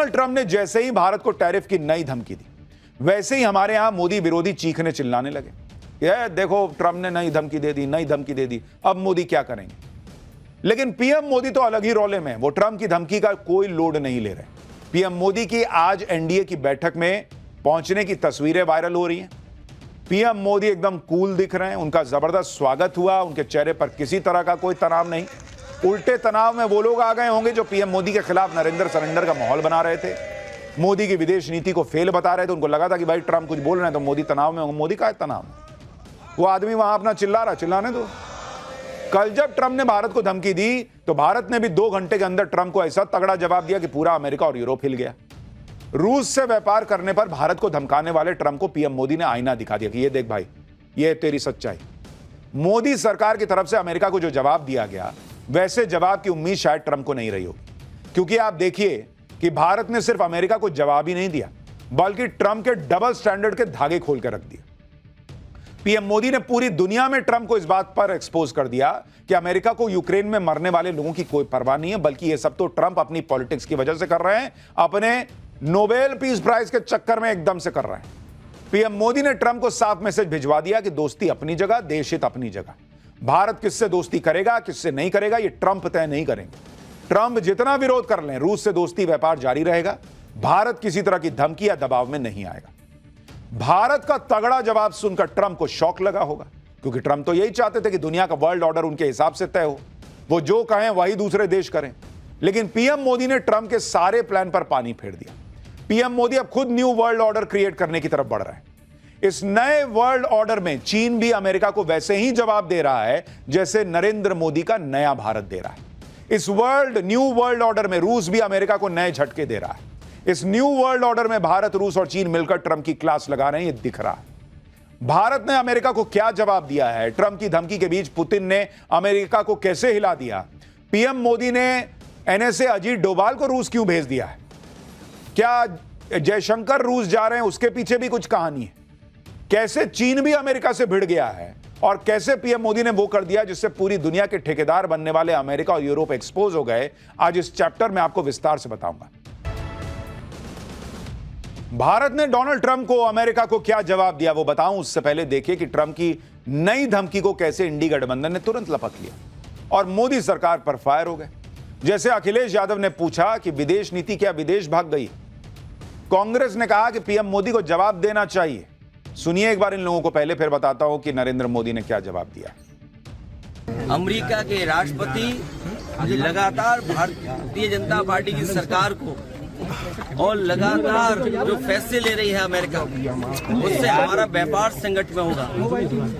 Donald Trump ने जैसे ही भारत को टैरिफ की नई धमकी दी, वैसे ही हमारे यहां मोदी विरोधी चीखने चिल्लाने लगे। ये देखो ट्रंप ने नई धमकी दे दी, नई धमकी दे दी, अब मोदी क्या करेंगे। लेकिन पीएम मोदी तो अलग ही रोले में, वो ट्रंप की धमकी का कोई लोड नहीं ले रहे। पीएम मोदी की आज एनडीए की बैठक में पहुंचने की तस्वीरें वायरल हो रही हैं। पीएम मोदी एकदम कूल दिख रहे हैं, उनका जबरदस्त स्वागत हुआ, उनके चेहरे पर किसी तरह का कोई तनाव नहीं। उल्टे तनाव में वो लोग आ गए होंगे जो पीएम मोदी के खिलाफ नरेंद्र सरेंडर का माहौल बना रहे थे, मोदी की विदेश नीति को फेल बता रहे थे। उनको लगा था कि भाई ट्रंप कुछ बोल रहे हैं तो मोदी तनाव में होंगे। मोदी का है तनाव, वो आदमी वहां अपना चिल्ला रहा, चिल्लाने दो। कल जब ट्रंप ने भारत को धमकी दी तो भारत ने भी 2 घंटे के अंदर ट्रंप को ऐसा तगड़ा जवाब दिया कि पूरा अमेरिका और यूरोप हिल गया। रूस से व्यापार करने पर भारत को धमकाने वाले ट्रंप को पीएम मोदी ने आईना दिखा दिया कि ये देख भाई, ये तेरी सच्चाई। मोदी सरकार की तरफ से अमेरिका को जो जवाब दिया गया, वैसे जवाब की उम्मीद शायद ट्रंप को नहीं रही होगी, क्योंकि आप देखिए कि भारत ने सिर्फ अमेरिका को जवाब ही नहीं दिया, बल्कि ट्रंप के डबल स्टैंडर्ड के धागे खोल कर रख दिए। पीएम मोदी ने पूरी दुनिया में ट्रंप को इस बात पर एक्सपोज कर दिया कि अमेरिका को यूक्रेन में मरने वाले लोगों की कोई परवाह नहीं है, बल्कि ये सब तो ट्रंप अपनी पॉलिटिक्स की वजह से कर रहे हैं, अपने नोबेल पीस प्राइज के चक्कर में एकदम से कर रहे हैं। पीएम मोदी ने ट्रंप को साफ मैसेज भिजवा दिया कि दोस्ती अपनी जगह, देश हित अपनी जगह। भारत किससे दोस्ती करेगा, किससे नहीं करेगा, ये ट्रंप तय नहीं करेंगे। ट्रंप जितना विरोध कर लें, रूस से दोस्ती व्यापार जारी रहेगा। भारत किसी तरह की धमकी या दबाव में नहीं आएगा। भारत का तगड़ा जवाब सुनकर ट्रंप को शॉक लगा होगा, क्योंकि ट्रंप तो यही चाहते थे कि दुनिया का वर्ल्ड ऑर्डर उनके हिसाब से तय हो, वो जो कहें वही दूसरे देश करें। लेकिन पीएम मोदी ने ट्रंप के सारे प्लान पर पानी फेर दिया। पीएम मोदी अब खुद न्यू वर्ल्ड ऑर्डर क्रिएट करने की तरफ बढ़ रहे हैं। इस नए वर्ल्ड ऑर्डर में चीन भी अमेरिका को वैसे ही जवाब दे रहा है जैसे नरेंद्र मोदी का नया भारत दे रहा है। इस न्यू वर्ल्ड ऑर्डर में रूस भी अमेरिका को नए झटके दे रहा है। इस न्यू वर्ल्ड ऑर्डर में भारत, रूस और चीन मिलकर ट्रंप की क्लास लगा रहे हैं, ये दिख रहा है। भारत ने अमेरिका को क्या जवाब दिया है, ट्रंप की धमकी के बीच पुतिन ने अमेरिका को कैसे हिला दिया, पीएम मोदी ने एनएसए अजीत डोभाल को रूस क्यों भेज दिया है, क्या जयशंकर रूस जा रहे हैं, उसके पीछे भी कुछ कहानी है, कैसे चीन भी अमेरिका से भिड़ गया है, और कैसे पीएम मोदी ने वो कर दिया जिससे पूरी दुनिया के ठेकेदार बनने वाले अमेरिका और यूरोप एक्सपोज हो गए। आज इस चैप्टर में आपको विस्तार से बताऊंगा। भारत ने डोनाल्ड ट्रंप को, अमेरिका को क्या जवाब दिया वो बताऊं, उससे पहले देखिए कि ट्रंप की नई धमकी को कैसे इंडी गठबंधन ने तुरंत लपक लिया और मोदी सरकार पर फायर हो गए। जैसे अखिलेश यादव ने पूछा कि विदेश नीति क्या विदेश भाग गई, कांग्रेस ने कहा कि पीएम मोदी को जवाब देना चाहिए। सुनिए एक बार इन लोगों को, पहले फिर बताता हूं कि नरेंद्र मोदी ने क्या जवाब दिया। अमेरिका के राष्ट्रपति लगातार भारतीय जनता पार्टी की सरकार को और लगातार जो फैसले ले रही है अमेरिका, उससे हमारा व्यापार संकट में होगा।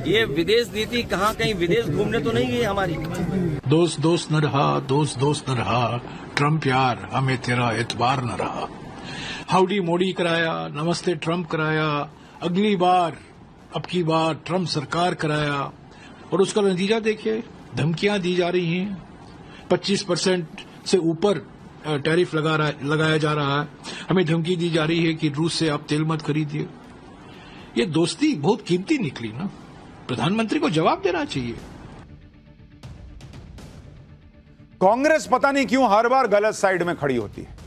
ये विदेश नीति कहाँ कहीं विदेश घूमने तो नहीं गई हमारी। दोस्त दोस्त न रहा, दोस्त दोस्त न रहा, ट्रंप यार हमें तेरा एतबार न रहा। हाउडी मोदी कराया, नमस्ते ट्रंप कराया, अगली बार अब की बार ट्रंप सरकार कराया, और उसका नतीजा देखिए, धमकियां दी जा रही हैं। 25% से ऊपर टैरिफ लगाया जा रहा है। हमें धमकी दी जा रही है कि रूस से आप तेल मत खरीदिए। ये दोस्ती बहुत कीमती निकली ना, प्रधानमंत्री को जवाब देना चाहिए। कांग्रेस पता नहीं क्यों हर बार गलत साइड में खड़ी होती है।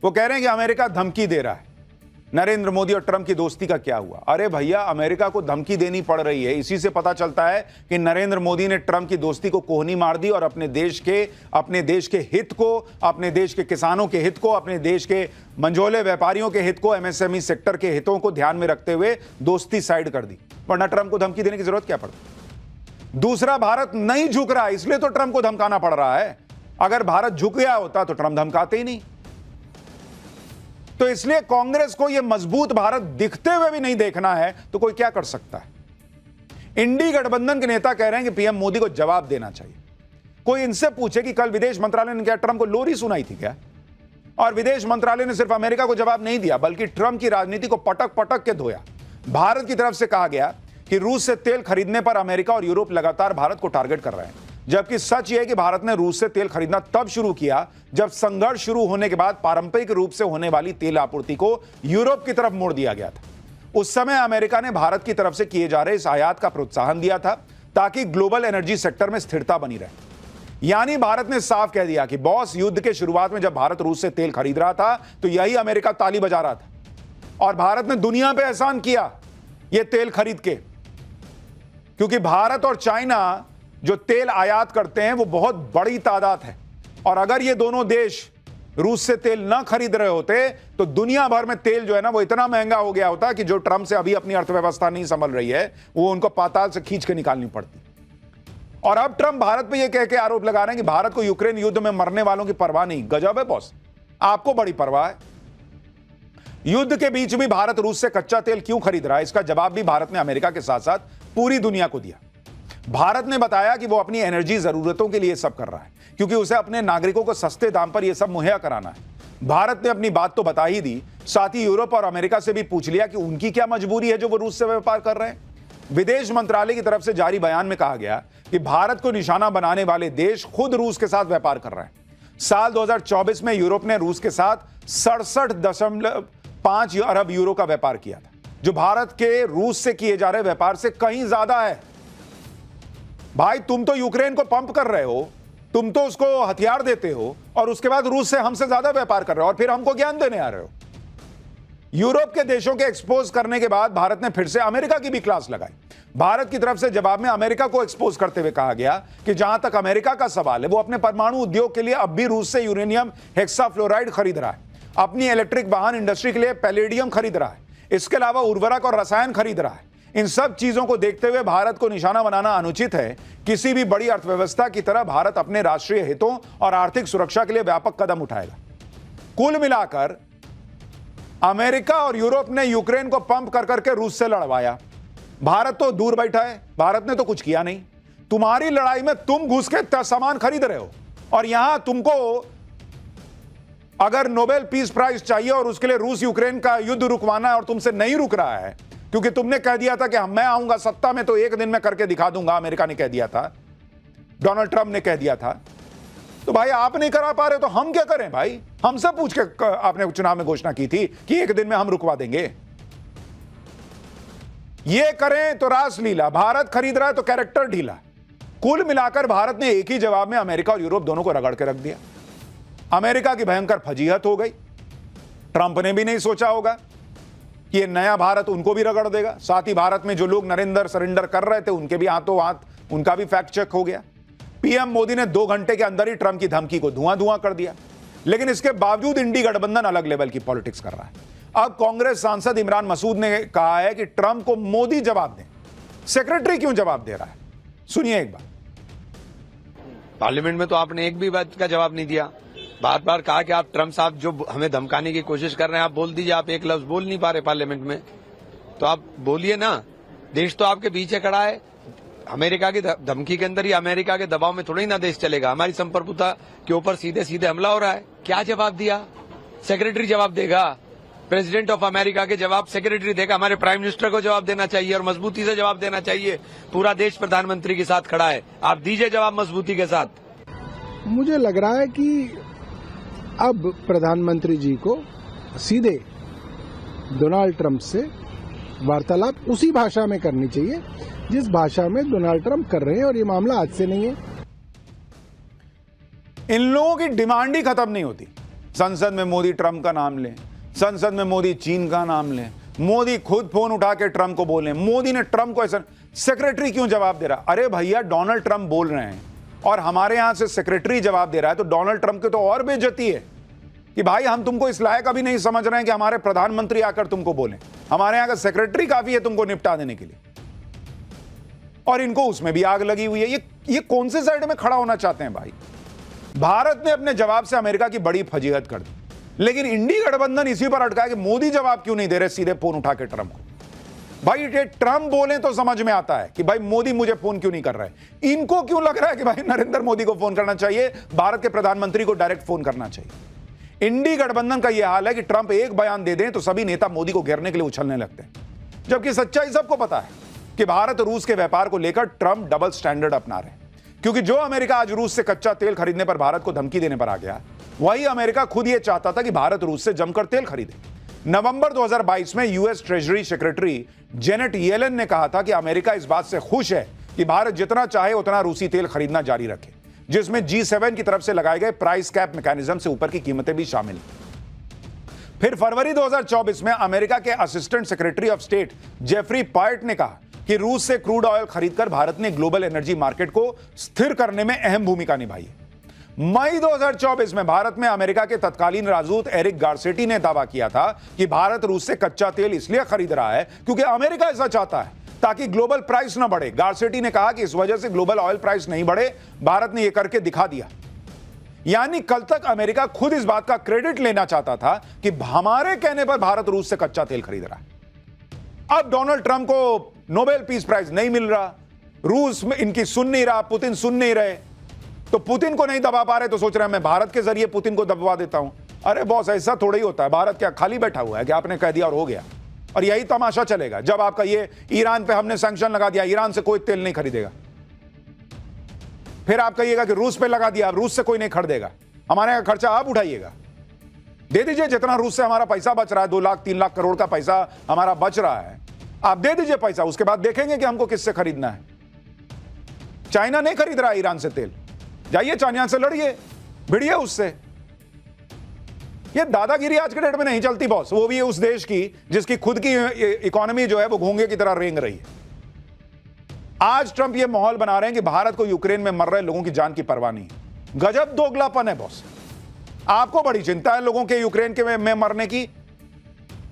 वो कह रहे हैं कि अमेरिका धमकी दे रहा है, नरेंद्र मोदी और ट्रंप की दोस्ती का क्या हुआ। अरे भैया, अमेरिका को धमकी देनी पड़ रही है, इसी से पता चलता है कि नरेंद्र मोदी ने ट्रंप की दोस्ती को कोहनी मार दी और अपने देश के हित को, अपने देश के किसानों के हित को, अपने देश के मंझोले व्यापारियों के हित को, एमएसएमई सेक्टर के हितों को ध्यान में रखते हुए दोस्ती साइड कर दी। वरना ट्रंप को धमकी देने की जरूरत क्या पड़ती। दूसरा, भारत नहीं झुक रहा, इसलिए तो ट्रंप को धमकाना पड़ रहा है। अगर भारत झुक गया होता तो ट्रंप धमकाते ही नहीं। तो इसलिए कांग्रेस को यह मजबूत भारत दिखते हुए भी नहीं देखना है तो कोई क्या कर सकता है। इंडी गठबंधन के नेता कह रहे हैं कि पीएम मोदी को जवाब देना चाहिए। कोई इनसे पूछे कि कल विदेश मंत्रालय ने क्या ट्रंप को लोरी सुनाई थी क्या, और विदेश मंत्रालय ने सिर्फ अमेरिका को जवाब नहीं दिया बल्कि ट्रंप की राजनीति को पटक पटक के धोया। भारत की तरफ से कहा गया कि रूस से तेल खरीदने पर अमेरिका और यूरोप लगातार भारत को टारगेट कर रहे हैं, जबकि सच यह है कि भारत ने रूस से तेल खरीदना तब शुरू किया जब संघर्ष शुरू होने के बाद पारंपरिक रूप से होने वाली तेल आपूर्ति को यूरोप की तरफ मोड़ दिया गया था। उस समय अमेरिका ने भारत की तरफ से किए जा रहे इस आयात का प्रोत्साहन दिया था ताकि ग्लोबल एनर्जी सेक्टर में स्थिरता बनी रहे। यानी भारत ने साफ कह दिया कि बॉस, युद्ध के शुरुआत में जब भारत रूस से तेल खरीद रहा था तो यही अमेरिका ताली बजा रहा था, और भारत ने दुनिया पे एहसान किया यह तेल खरीद के, क्योंकि भारत और चाइना जो तेल आयात करते हैं वो बहुत बड़ी तादाद है, और अगर ये दोनों देश रूस से तेल ना खरीद रहे होते तो दुनिया भर में तेल जो है ना वो इतना महंगा हो गया होता कि जो ट्रंप से अभी अपनी अर्थव्यवस्था नहीं संभल रही है वो उनको पाताल से खींच के निकालनी पड़ती। और अब ट्रंप भारत पे ये कह के आरोप लगा रहे हैं कि भारत को यूक्रेन युद्ध में मरने वालों की परवाह नहीं। गजब है बॉस, आपको बड़ी परवाह है। युद्ध के बीच भी भारत रूस से कच्चा तेल क्यों खरीद रहा है, इसका जवाब भी भारत ने अमेरिका के साथ साथ पूरी दुनिया को दिया। भारत ने बताया कि वो अपनी एनर्जी जरूरतों के लिए सब कर रहा है क्योंकि उसे अपने नागरिकों को सस्ते दाम पर यह सब मुहैया कराना है। भारत ने अपनी बात तो बता ही दी, साथ ही यूरोप और अमेरिका से भी पूछ लिया कि उनकी क्या मजबूरी है जो वो रूस से व्यापार कर रहे हैं। विदेश मंत्रालय की तरफ से जारी बयान में कहा गया कि भारत को निशाना बनाने वाले देश खुद रूस के साथ व्यापार कर रहे हैं। साल 2024 में यूरोप ने रूस के साथ 67.5 अरब यूरो का व्यापार किया था, जो भारत के रूस से किए जा रहे व्यापार से कहीं ज्यादा है। भाई, तुम तो यूक्रेन को पंप कर रहे हो, तुम तो उसको हथियार देते हो और उसके बाद रूस से हमसे ज्यादा व्यापार कर रहे हो और फिर हमको ज्ञान देने आ रहे हो। यूरोप के देशों के एक्सपोज करने के बाद भारत ने फिर से अमेरिका की भी क्लास लगाई। भारत की तरफ से जवाब में अमेरिका को एक्सपोज करते हुए कहा गया कि जहां तक अमेरिका का सवाल है वो अपने परमाणु उद्योग के लिए अब भी रूस से यूरेनियम हेक्साफ्लोराइड खरीद रहा है, अपनी इलेक्ट्रिक वाहन इंडस्ट्री के लिए पैलेडियम खरीद रहा है, इसके अलावा उर्वरक और रसायन खरीद रहा है। इन सब चीजों को देखते हुए भारत को निशाना बनाना अनुचित है। किसी भी बड़ी अर्थव्यवस्था की तरह भारत अपने राष्ट्रीय हितों और आर्थिक सुरक्षा के लिए व्यापक कदम उठाएगा। कुल मिलाकर अमेरिका और यूरोप ने यूक्रेन को पंप कर करके रूस से लड़वाया। भारत तो दूर बैठा है, भारत ने तो कुछ किया नहीं। तुम्हारी लड़ाई में तुम घुस के सामान खरीद रहे हो, और यहां तुमको अगर नोबेल पीस प्राइज चाहिए और उसके लिए रूस यूक्रेन का युद्ध रुकवाना है और तुमसे नहीं रुक रहा है क्योंकि तुमने कह दिया था कि मैं आऊंगा सत्ता में तो एक दिन में करके दिखा दूंगा, अमेरिका ने कह दिया था, डोनाल्ड ट्रंप ने कह दिया था, तो भाई आप नहीं करा पा रहे तो हम क्या करें भाई? हमसे पूछ के आपने चुनाव में घोषणा की थी कि एक दिन में हम रुकवा देंगे। ये करें तो रासलीला, भारत खरीद रहा है तो कैरेक्टर ढीला। कुल मिलाकर भारत ने एक ही जवाब में अमेरिका और यूरोप दोनों को रगड़ के रख दिया। अमेरिका की भयंकर फजीहत हो गई। ट्रंप ने भी नहीं सोचा होगा कि ये नया भारत उनको भी रगड़ देगा। साथ ही भारत में जो लोग नरेंद्र सरेंडर कर रहे थे उनके भी हाथों हाथ उनका भी फैक्ट चेक हो गया। पीएम मोदी ने 2 घंटे के अंदर ही ट्रंप की धमकी को धुआं धुआं कर दिया, लेकिन इसके बावजूद इंडी गठबंधन अलग लेवल की पॉलिटिक्स कर रहा है। अब कांग्रेस सांसद इमरान मसूद ने कहा है कि ट्रंप को मोदी जवाब दें। सेक्रेटरी क्यों जवाब दे रहा है? सुनिए एक बार। पार्लियामेंट में तो आपने एक भी बात का जवाब नहीं दिया। बार बार कहा कि आप ट्रंप साहब जो हमें धमकाने की कोशिश कर रहे हैं आप बोल दीजिए। आप एक लफ्ज बोल नहीं पा रहे पार्लियामेंट में, तो आप बोलिए ना। देश तो आपके पीछे खड़ा है। अमेरिका की धमकी के अंदर ही, अमेरिका के दबाव में थोड़ा ही ना देश चलेगा। हमारी संप्रभुता के ऊपर सीधे सीधे हमला हो रहा है। क्या जवाब दिया? सेक्रेटरी जवाब देगा। प्रेसिडेंट ऑफ अमेरिका के जवाब सेक्रेटरी देगा। हमारे प्राइम मिनिस्टर को जवाब देना चाहिए और मजबूती से जवाब देना चाहिए। पूरा देश प्रधानमंत्री के साथ खड़ा है, आप दीजिए जवाब मजबूती के साथ। मुझे लग रहा है कि अब प्रधानमंत्री जी को सीधे डोनाल्ड ट्रंप से वार्तालाप उसी भाषा में करनी चाहिए जिस भाषा में डोनाल्ड ट्रंप कर रहे हैं, और ये मामला आज से नहीं है। इन लोगों की डिमांड ही खत्म नहीं होती। संसद में मोदी ट्रंप का नाम लें, संसद में मोदी चीन का नाम लें, मोदी खुद फोन उठा के ट्रंप को बोले, मोदी ने ट्रंप को ऐसा। सेक्रेटरी क्यों जवाब दे रहा? अरे भैया, डोनाल्ड ट्रंप बोल रहे हैं और हमारे यहां से सेक्रेटरी जवाब दे रहा है, तो डोनाल्ड ट्रंप की तो और बेइज्जती है कि भाई हम तुमको इस लायक अभी नहीं समझ रहे हैं कि हमारे प्रधानमंत्री आकर तुमको बोले। हमारे यहां का सेक्रेटरी काफी है तुमको निपटा देने के लिए, और इनको उसमें भी आग लगी हुई है। ये कौन से साइड में खड़ा होना चाहते हैं भाई? भारत ने अपने जवाब से अमेरिका की बड़ी फजीहत कर दी, लेकिन इंडी गठबंधन इसी पर अटका है कि मोदी जवाब क्यों नहीं दे रहे सीधे फोन उठा के ट्रंप को। भाई ये ट्रंप बोले तो समझ में आता है कि भाई मोदी मुझे फोन क्यों नहीं कर रहा है। इनको क्यों लग रहा है कि भाई नरेंद्र मोदी को फोन करना चाहिए, भारत के प्रधानमंत्री को डायरेक्ट फोन करना चाहिए। इंडी गठबंधन का यह हाल है कि ट्रंप एक बयान दे दें तो सभी नेता मोदी को घेरने के लिए उछलने लगते हैं, जबकि सच्चाई सबको पता है कि भारत रूस के व्यापार को लेकर ट्रंप डबल स्टैंडर्ड अपना रहे हैं। क्योंकि जो अमेरिका आज रूस से कच्चा तेल खरीदने पर भारत को धमकी देने पर आ गया, वही अमेरिका खुद यह चाहता था कि भारत रूस से जमकर तेल खरीदे। नवंबर 2022 में US treasury secretary Janet Yellen ने कहा था कि अमेरिका इस बात से खुश है कि भारत जितना चाहे उतना रूसी तेल खरीदना जारी रखे। जिसमें G7 की तरफ से लगाए गए प्राइस कैप मैकेनिज्म से ऊपर की कीमतें भी शामिल। फिर फरवरी 2024 में अमेरिका के assistant secretary of state Jeffrey Pyatt ने कहा कि रूस से क्रूड ऑयल खरीदकर भारत ने ग्लोबल एनर्जी मार्केट को स्थिर करने में अहम भूमिका निभाई है। मई 2024 में भारत में अमेरिका के तत्कालीन राजदूत एरिक गार्सेटी ने दावा किया था कि भारत रूस से कच्चा तेल इसलिए खरीद रहा है क्योंकि अमेरिका ऐसा चाहता है ताकि ग्लोबल प्राइस ना बढ़े। गार्सेटी ने कहा कि इस वजह से ग्लोबल ऑयल प्राइस नहीं बढ़े। भारत ने यह करके दिखा दिया। यानी कल तक अमेरिका खुद इस बात का क्रेडिट लेना चाहता था कि हमारे कहने पर भारत रूस से कच्चा तेल खरीद रहा है। अब डोनाल्ड ट्रंप को नोबेल पीस प्राइज नहीं मिल रहा, रूस में इनकी सुन नहीं रहा, पुतिन सुन नहीं रहे, तो पुतिन को नहीं दबा पा रहे तो सोच रहे हैं मैं भारत के जरिए पुतिन को दबवा देता हूं। अरे बॉस, ऐसा थोड़ा ही होता है। भारत क्या खाली बैठा हुआ है कि आपने कह दिया और हो गया? और यही तमाशा चलेगा जब आपका ये ईरान पे हमने सैंक्शन लगा दिया, ईरान से कोई तेल नहीं खरीदेगा। फिर आप कहिएगा कि रूस पे लगा दिया, अब रूस से कोई नहीं खरीदेगा, हमारे यहां खर्चा आप उठाइएगा। दे दीजिए जितना रूस से हमारा पैसा बच रहा है, 2 लाख 3 लाख करोड़ का पैसा हमारा बच रहा है, आप दे दीजिए पैसा, उसके बाद देखेंगे कि हमको किससे खरीदना है। चाइना नहीं खरीद रहा है ईरान से तेल, जाइए चाइना से लड़िए, भिड़िए उससे। ये दादागिरी आज के डेट में नहीं चलती बॉस, वो भी उस देश की जिसकी खुद की इकोनॉमी जो है वो घोंगे की तरह रेंग रही है। आज ट्रंप ये माहौल बना रहे हैं कि भारत को यूक्रेन में मर रहे लोगों की जान की परवाह नहीं है। गजब दोगलापन है बॉस। आपको बड़ी चिंता है लोगों के यूक्रेन के में मरने की।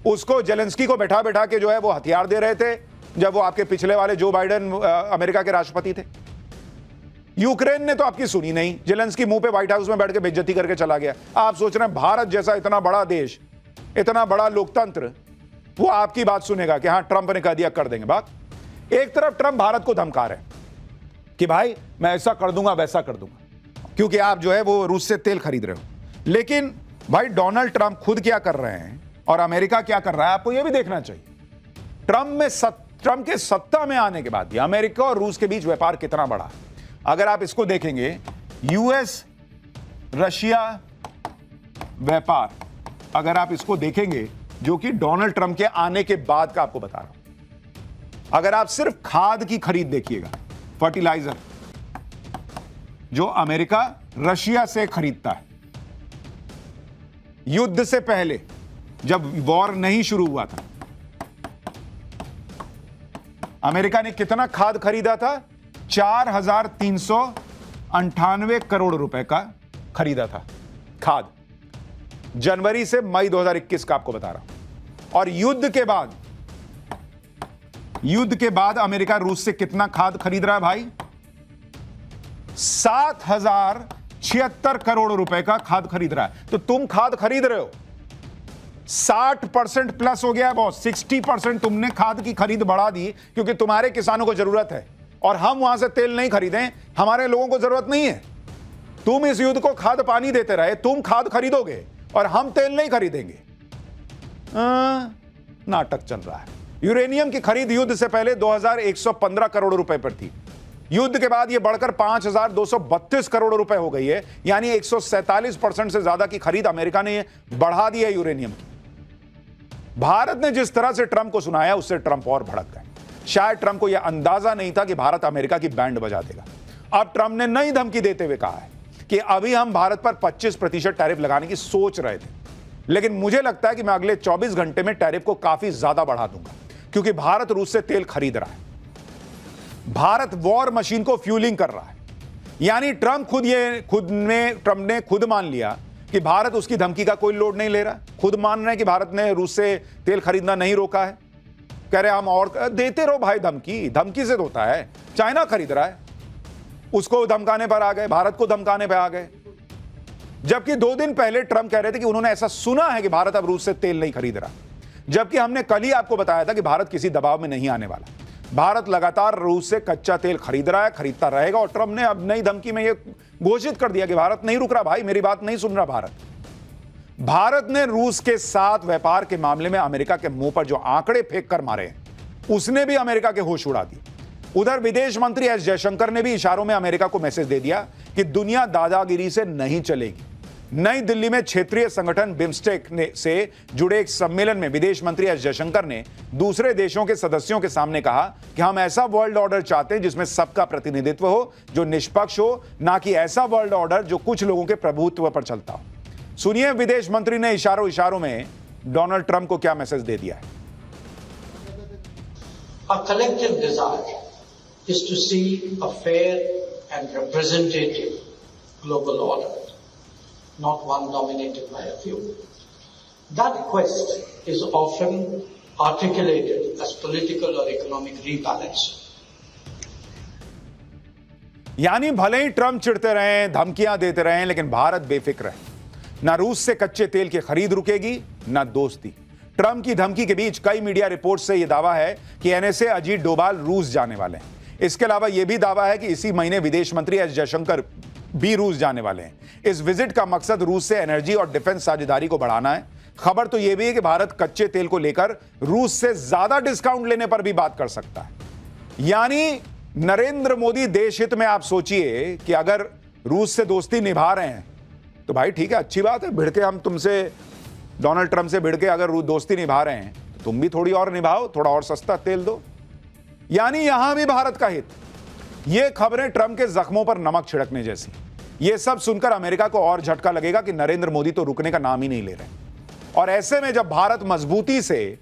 उसको जेलेंस्की को बैठा बैठा के जो है वो हथियार दे रहे थे जब वो आपके पिछले वाले जो बाइडेन अमेरिका के राष्ट्रपति थे। यूक्रेन ने तो आपकी सुनी नहीं, जेलेंस्की मुंह पे व्हाइट हाउस में बैठ के बेइज्जती करके चला गया। आप सोच रहे हैं भारत जैसा इतना बड़ा देश, इतना बड़ा लोकतंत्र, वो आपकी बात सुनेगा कि हां ट्रंप ने कह दिया कर देंगे बात। एक तरफ ट्रंप भारत को धमका रहे हैं कि भाई मैं ऐसा कर दूंगा वैसा कर दूंगा क्योंकि आप जो है वो रूस से तेल खरीद रहे हो, लेकिन भाई डोनाल्ड ट्रंप खुद क्या कर रहे हैं और अमेरिका क्या कर रहा है आपको यह भी देखना चाहिए। ट्रंप के सत्ता में आने के बाद अमेरिका और रूस के बीच व्यापार कितना बढ़ा। अगर आप इसको देखेंगे, यूएस रशिया व्यापार, अगर आप इसको देखेंगे जो कि डोनाल्ड ट्रंप के आने के बाद का आपको बता रहा हूं, अगर आप सिर्फ खाद की खरीद देखिएगा, फर्टिलाइजर जो अमेरिका रशिया से खरीदता है, युद्ध से पहले जब वॉर नहीं शुरू हुआ था, अमेरिका ने कितना खाद खरीदा था? 4,398 करोड़ रुपए का खरीदा था खाद, जनवरी से मई 2021 का आपको बता रहा हूं। और युद्ध के बाद अमेरिका रूस से कितना खाद खरीद रहा है भाई? 7,076 करोड़ रुपए का खाद खरीद रहा है। तो तुम खाद खरीद रहे हो, 60% प्लस हो गया है बॉस। 60% तुमने खाद की खरीद बढ़ा दी क्योंकि तुम्हारे किसानों को जरूरत है और हम वहां से तेल नहीं खरीदें, हमारे लोगों को जरूरत नहीं है। तुम इस युद्ध को खाद पानी देते रहे, तुम खाद खरीदोगे और हम तेल नहीं खरीदेंगे। नाटक चल रहा है। यूरेनियम की खरीद युद्ध से पहले 2,115 करोड़ रुपए पर थी, युद्ध के बाद यह बढ़कर 5,232 करोड़ रुपए हो गई है। यानी 147% से ज्यादा की खरीद अमेरिका ने बढ़ा दी है यूरेनियम की। भारत ने जिस तरह से ट्रंप को सुनाया उससे ट्रंप और भड़क गए। शायद ट्रंप को यह अंदाजा नहीं था कि भारत अमेरिका की बैंड बजा देगा। अब ट्रंप ने नई धमकी देते हुए कहा है कि अभी हम भारत पर 25% टैरिफ लगाने की सोच रहे थे, लेकिन मुझे लगता है कि मैं अगले 24 घंटे में टैरिफ को काफी ज्यादा बढ़ा दूंगा क्योंकि भारत रूस से तेल खरीद रहा है। भारत वॉर मशीन को फ्यूलिंग कर रहा है। यानी ट्रंप ने खुद मान लिया कि भारत उसकी धमकी का कोई लोड नहीं ले रहा। खुद मान रहे हैं कि भारत ने रूस से तेल खरीदना नहीं रोका है। कह रहे हम और देते रहो भाई, धमकी से होता है। चाइना खरीद रहा है, उसको धमकाने पर आ गए, भारत को धमकाने पर आ गए। जबकि 2 दिन पहले ट्रंप कह रहे थे कि उन्होंने ऐसा सुना है कि भारत अब रूस से तेल नहीं खरीद रहा, जबकि हमने कल ही आपको बताया था कि भारत किसी दबाव में नहीं आने वाला। भारत लगातार रूस से कच्चा तेल खरीद रहा है, खरीदता रहेगा। और ट्रंप ने अब नई धमकी में यह घोषित कर दिया कि भारत नहीं रुक रहा भाई, मेरी बात नहीं सुन रहा भारत ने रूस के साथ व्यापार के मामले में अमेरिका के मुंह पर जो आंकड़े फेंक कर मारे हैं, उसने भी अमेरिका के होश उड़ा दिए। उधर विदेश मंत्री एस जयशंकर ने भी इशारों में अमेरिका को मैसेज दे दिया कि दुनिया दादागिरी से नहीं चलेगी। नई दिल्ली में क्षेत्रीय संगठन बिम्स्टेक से जुड़े एक सम्मेलन में विदेश मंत्री एस जयशंकर ने दूसरे देशों के सदस्यों के सामने कहा कि हम ऐसा वर्ल्ड ऑर्डर चाहते हैं जिसमें सबका प्रतिनिधित्व हो, जो निष्पक्ष हो, ना कि ऐसा वर्ल्ड ऑर्डर जो कुछ लोगों के प्रभुत्व पर चलता हो। सुनिए विदेश मंत्री ने इशारों इशारों में डोनाल्ड ट्रंप को क्या मैसेज दे दिया है। Our collective desire is to see a fair and representative global order, not one dominated by a few. That quest is often articulated as political or economic rebalancing. यानी भले ही Trump चिढ़ते रहे, धमकियां देते रहे, लेकिन भारत बेफिक्र है। ना रूस से कच्चे तेल की खरीद रुकेगी, ना दोस्ती। ट्रंप की धमकी के बीच कई मीडिया रिपोर्ट से यह दावा है कि एनएसए अजीत डोभाल रूस जाने वाले हैं। इसके अलावा यह भी दावा है कि इसी महीने विदेश मंत्री एस जयशंकर भी रूस जाने वाले हैं। इस विजिट का मकसद रूस से एनर्जी और डिफेंस साझेदारी को बढ़ाना है। खबर तो यह भी है कि भारत कच्चे तेल को लेकर रूस से ज्यादा डिस्काउंट लेने पर भी बात कर सकता है। यानी नरेंद्र मोदी देश हित में आप सोचिए कि अगर रूस से दोस्ती निभा रहे हैं तो भाई ठीक है, अच्छी बात है, भिड़ के हम तुमसे, डोनाल्ड ट्रंप से भिड़ के अगर दोस्ती निभा रहे हैं तो तुम भी थोड़ी और निभाओ, थोड़ा और सस्ता तेल दो। यानी यहां भी भारत का हित। ये खबरें ट्रंप के जख्मों पर नमक छिड़कने जैसी। ये सब सुनकर अमेरिका को और झटका लगेगा कि नरेंद्र मोदी तो रुकने का नाम ही नहीं ले रहे। और ऐसे में जब भारत मजबूती से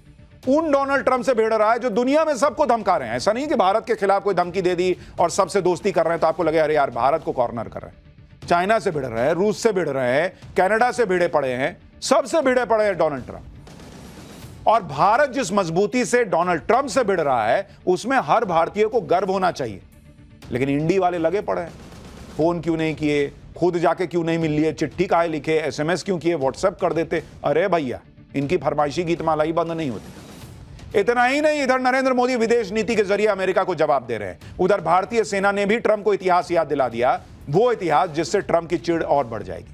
उन डोनाल्ड ट्रंप से भिड़ रहा है जो दुनिया में सबको धमका रहे हैं, ऐसा नहीं कि भारत के खिलाफ कोई धमकी दे दी और सबसे दोस्ती कर रहे हैं तो आपको लगे अरे यार भारत को कॉर्नर कर रहे हैं। चाइना से भिड़ रहे हैं, रूस से भिड़ रहे हैं, कनाडा से भिड़े पड़े हैं, सबसे भिड़े पड़े हैं डोनाल्ड ट्रंप। और भारत जिस मजबूती से डोनाल्ड ट्रंप से भिड़ रहा है उसमें हर भारतीय को गर्व होना चाहिए। लेकिन इंडी वाले लगे पड़े हैं, फोन क्यों नहीं किए, खुद जाके क्यों नहीं मिल लिए, चिट्ठी काहे लिखे, एसएमएस क्यों किए, व्हाट्सएप कर देते। अरे भैया, इनकी फरमाइशी गीतमाला ही बंद नहीं होती। इतना ही नहीं, इधर नरेंद्र मोदी विदेश नीति के जरिए अमेरिका को जवाब दे रहे हैं, उधर भारतीय सेना ने भी ट्रंप को इतिहास याद दिला दिया, वो इतिहास जिससे ट्रंप की चिढ़ और बढ़ जाएगी।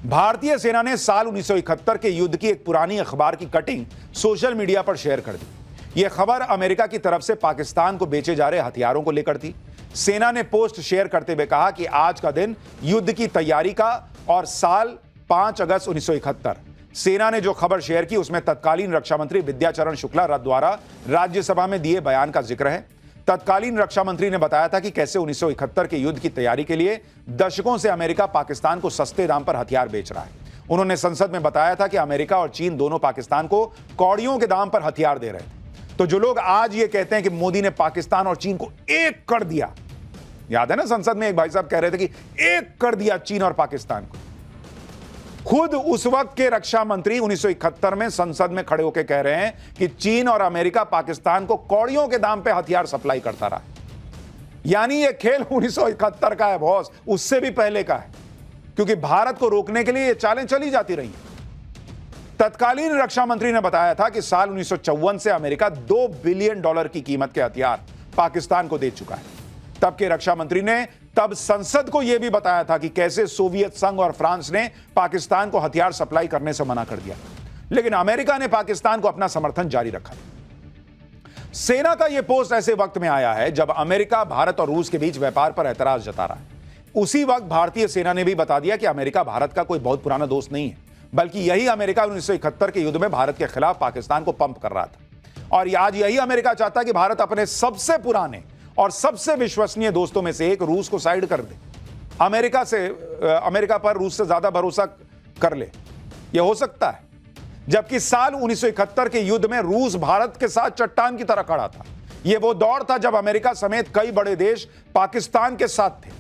भारतीय सेना ने साल 1971 के युद्ध की एक पुरानी अखबार की कटिंग सोशल मीडिया पर शेयर कर दी। यह खबर अमेरिका की तरफ से पाकिस्तान को बेचे जा रहे हथियारों को लेकर थी। सेना ने पोस्ट शेयर करते हुए कहा कि आज का दिन युद्ध की तैयारी का और साल 5 अगस्त 1971। सेना ने जो खबर शेयर की उसमें तत्कालीन रक्षा मंत्री विद्याचरण शुक्ला द्वारा राज्यसभा में दिए बयान का जिक्र है। तत्कालीन रक्षा मंत्री ने बताया था कि कैसे 1971 के युद्ध की तैयारी के लिए दशकों से अमेरिका पाकिस्तान को सस्ते दाम पर हथियार बेच रहा है। उन्होंने संसद में बताया था कि अमेरिका और चीन दोनों पाकिस्तान को कौड़ियों के दाम पर हथियार दे रहे थे। तो जो लोग आज ये कहते हैं कि मोदी ने पाकिस्तान और चीन को एक कर दिया, याद है ना संसद में एक भाई साहब कह रहे थे कि एक कर दिया चीन और पाकिस्तान को। खुद उस वक्त के रक्षा मंत्री 1971 में संसद में खड़े होकर कह रहे हैं कि चीन और अमेरिका पाकिस्तान को कौड़ियों के दाम पे हथियार सप्लाई करता रहा। यानी ये खेल 1971 का है बॉस, उससे भी पहले का है, क्योंकि भारत को रोकने के लिए ये चालें चली जाती रही। तत्कालीन रक्षा मंत्री ने बताया था कि साल 1954 से अमेरिका $2 बिलियन की कीमत के हथियार पाकिस्तान को दे चुका है। तब के रक्षा मंत्री ने तब संसद को यह भी बताया था कि कैसे सोवियत संघ और फ्रांस ने पाकिस्तान को हथियार सप्लाई करने से मना कर दिया, लेकिन अमेरिका ने पाकिस्तान को अपना समर्थन जारी रखा। सेना का यह पोस्ट ऐसे वक्त में आया है जब अमेरिका भारत और रूस के बीच व्यापार पर एतराज जता रहा है। उसी वक्त भारतीय सेना ने भी बता दिया कि अमेरिका भारत का कोई बहुत पुराना दोस्त नहीं है, बल्कि यही अमेरिका 1971 के युद्ध में भारत के खिलाफ पाकिस्तान को पंप कर रहा था। और आज यही अमेरिका चाहता है कि भारत अपने सबसे पुराने और सबसे विश्वसनीय दोस्तों में से एक रूस को साइड कर दे, अमेरिका पर रूस से ज्यादा भरोसा कर ले। यह हो सकता है, जबकि साल 1971 के युद्ध में रूस भारत के साथ चट्टान की तरह खड़ा था। यह वो दौर था जब अमेरिका समेत कई बड़े देश पाकिस्तान के साथ थे।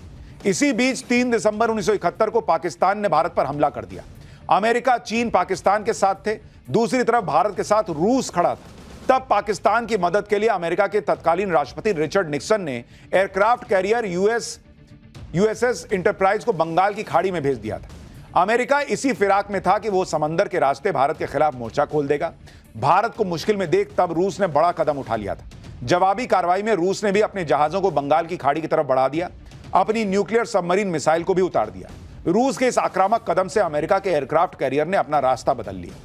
इसी बीच 3 दिसंबर 1971 को पाकिस्तान ने भारत पर हमला कर दिया। अमेरिका, चीन पाकिस्तान के साथ थे, दूसरी तरफ भारत के साथ रूस खड़ा था। तब पाकिस्तान की मदद के लिए अमेरिका के तत्कालीन राष्ट्रपति रिचर्ड निक्सन ने एयरक्राफ्ट कैरियर यूएसएस इंटरप्राइज को बंगाल की खाड़ी में भेज दिया था। अमेरिका इसी फिराक में था कि वो समंदर के रास्ते भारत के खिलाफ मोर्चा खोल देगा। भारत को मुश्किल में देख तब रूस ने बड़ा कदम उठा लिया था। जवाबी कार्रवाई में रूस ने भी अपने जहाजों को बंगाल की खाड़ी की तरफ बढ़ा दिया, अपनी न्यूक्लियर सबमरीन मिसाइल को भी उतार दिया। रूस के इस आक्रामक कदम से अमेरिका के एयरक्राफ्ट कैरियर ने अपना रास्ता बदल लिया।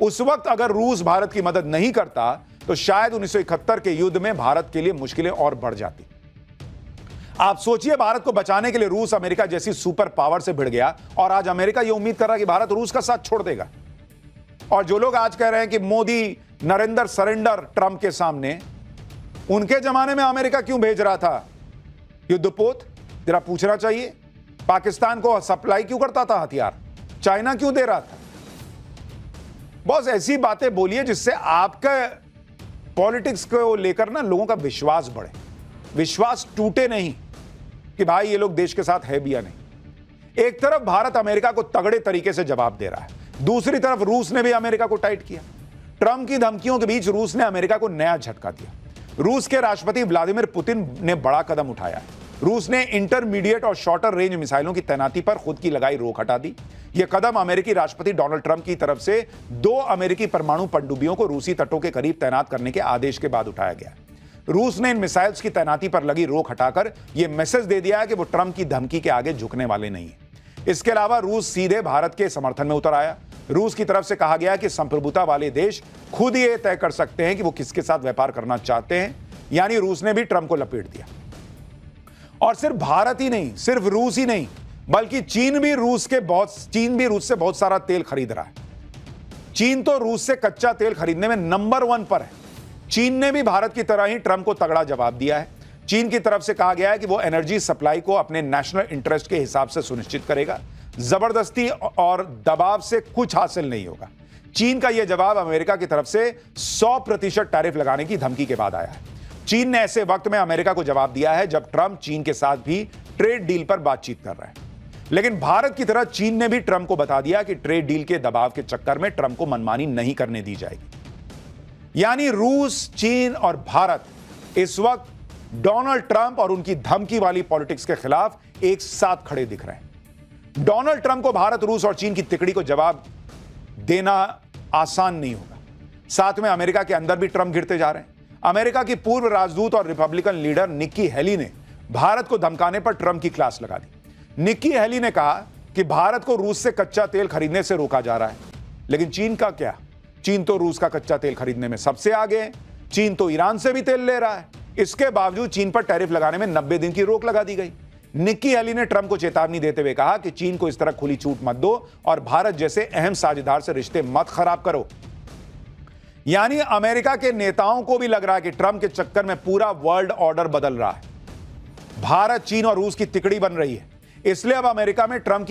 उस वक्त अगर रूस भारत की मदद नहीं करता तो शायद 1971 के युद्ध में भारत के लिए मुश्किलें और बढ़ जाती। आप सोचिए, भारत को बचाने के लिए रूस अमेरिका जैसी सुपर पावर से भिड़ गया और आज अमेरिका यह उम्मीद कर रहा है कि भारत रूस का साथ छोड़ देगा। और जो लोग आज कह रहे हैं कि मोदी नरेंद्र सरेंडर ट्रंप के सामने, उनके जमाने में अमेरिका क्यों भेज रहा था युद्धपोत? जरा पूछना चाहिए। पाकिस्तान को सप्लाई क्यों करता था हथियार? चाइना क्यों दे रहा था? बहुत ऐसी बातें बोलिए जिससे आपका पॉलिटिक्स को लेकर ना लोगों का विश्वास बढ़े, विश्वास टूटे नहीं कि भाई ये लोग देश के साथ है भी या नहीं। एक तरफ भारत अमेरिका को तगड़े तरीके से जवाब दे रहा है, दूसरी तरफ रूस ने भी अमेरिका को टाइट किया। ट्रंप की धमकियों के बीच रूस ने अमेरिका को नया झटका दिया। रूस के राष्ट्रपति व्लादिमीर पुतिन ने बड़ा कदम उठाया है। रूस ने इंटरमीडिएट और शॉर्टर रेंज मिसाइलों की तैनाती पर खुद की लगाई रोक हटा दी। यह कदम अमेरिकी राष्ट्रपति डोनाल्ड ट्रंप की तरफ से 2 अमेरिकी परमाणु पनडुब्बियों को रूसी तटों के करीब तैनात करने के आदेश के बाद उठाया गया। रूस ने इन मिसाइल्स की तैनाती पर लगी रोक हटाकर यह मैसेज दे दिया है कि वो ट्रंप की धमकी के आगे झुकने वाले नहीं है। इसके अलावा रूस सीधे भारत के समर्थन में उतर आया। रूस की तरफ से कहा गया कि संप्रभुता वाले देश खुद ये तय कर सकते हैं कि वो किसके साथ व्यापार करना चाहते हैं, यानी रूस ने भी ट्रंप को लपेट दिया। और सिर्फ भारत ही नहीं, सिर्फ रूस ही नहीं, बल्कि चीन भी रूस से बहुत सारा तेल खरीद रहा है। चीन तो रूस से कच्चा तेल खरीदने में नंबर 1 पर है। चीन ने भी भारत की तरह ही ट्रंप को तगड़ा जवाब दिया है। चीन की तरफ से कहा गया है कि वो एनर्जी सप्लाई को अपने नेशनल इंटरेस्ट के हिसाब से सुनिश्चित करेगा। जबरदस्ती और दबाव से कुछ हासिल नहीं होगा। चीन का यह जवाब अमेरिका की तरफ से 100% टैरिफ लगाने की धमकी के बाद आया है। चीन ने ऐसे वक्त में अमेरिका को जवाब दिया है जब ट्रंप चीन के साथ भी ट्रेड डील पर बातचीत कर रहा है। लेकिन भारत की तरह चीन ने भी ट्रंप को बता दिया कि ट्रेड डील के दबाव के चक्कर में ट्रंप को मनमानी नहीं करने दी जाएगी। यानी रूस, चीन और भारत इस वक्त डोनाल्ड ट्रंप और उनकी धमकी वाली पॉलिटिक्स के खिलाफ एक साथ खड़े दिख रहे हैं। डोनाल्ड ट्रंप को भारत, रूस और चीन की तिकड़ी को जवाब देना आसान नहीं होगा। साथ में अमेरिका के अंदर भी ट्रंप गिरते जा रहे हैं। अमेरिका की पूर्व राजदूत और रिपब्लिकन लीडर निक्की हेली ने भारत को धमकाने पर ट्रंप की क्लास लगा दी। निक्की हेली ने कहा कि भारत को रूस से कच्चा तेल खरीदने से रोका जा रहा है। लेकिन चीन का क्या? चीन तो रूस का कच्चा तेल खरीदने में सबसे आगे है। चीन तो ईरान से भी तेल ले रहा है। इसके बावजूद चीन पर टैरिफ लगाने में 90 दिन की रोक लगा दी गई। निक्की हेली ने ट्रंप को चेतावनी देते हुए कहा कि चीन को इस तरह खुली छूट मत दो और भारत जैसे अहम साझेदार से रिश्ते मत खराब करो। यानी अमेरिका के नेताओं को भी लग रहा है कि ट्रंप के चक्कर में पूरा वर्ल्ड ऑर्डर बदल रहा है। भारत, चीन और रूस की तिकड़ी बन रही है। इसलिए अब अमेरिका में ट्रंप